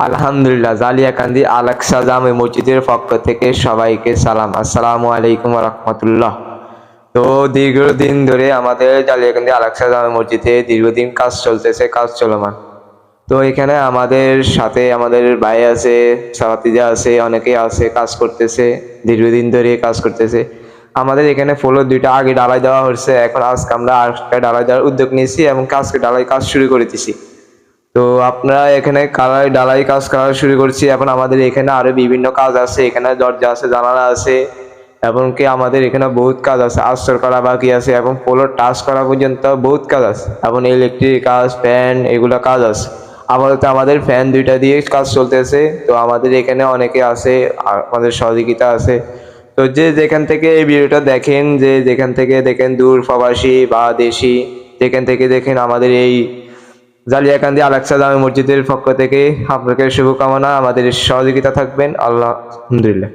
আলহামদুলিল্লাহ, জালিয়াকান্দি আল আকসা জামে মসজিদের পক্ষ থেকে সবাইকে সালাম। আসসালামু আলাইকুম ওয়া রাহমাতুল্লাহ। তো দীর্ঘদিন ধরে আমাদের জালিয়াকান্দি আল আকসা জামে মসজিদে দীর্ঘদিন কাজ চলতেছে, কাজ চলমান। তো এখানে আমাদের সাথে আমাদের ভাই আছে, সাথীরা আছে, অনেকেই আছে, কাজ করতেছে, দীর্ঘদিন ধরে কাজ করতেছে। আমাদের এখানে ফ্লোর দুইটা আগে ঢালাই দেওয়া হয়েছে, এখন আজকে আমরা আরেকটা ঢালাই দেওয়ার উদ্যোগ নিয়েছি এবং কাজকে ঢালাই কাজ শুরু করে দিছি। তো আপনারা এখানে ঢালাই কাজ করা শুরু করছি। এখন আমাদের এখানে আরো বিভিন্ন কাজ আছে, এখানে দরজা আছে, জানালা আছে, এমনকি আমাদের এখানে বহুত কাজ আছে, আস্তর করা বাকি আছে এবং ফ্লোর টাচ করা পর্যন্ত বহুত কাজ আছে এবং ইলেকট্রিক কাজ, ফ্যান, এগুলো কাজ আছে। আপাতত আমাদের ফ্যান দুইটা দিয়ে কাজ চলতেছে। তো আমাদের এখানে অনেকে আছে, আমাদের সহযোগিতা আছে। তো যে যেখান থেকে এই ভিডিওটা দেখেন, যে যেখান থেকে দেখেন, দূর প্রবাসী বা দেশি, যেখান থেকে দেখেন, আমাদের এই জালিয়াকান্দি আল আকসা জামে মসজিদের পক্ষ থেকে আপনাকে শুভকামনা, আমাদের সহযোগিতা থাকবেন। আলহামদুলিল্লাহ।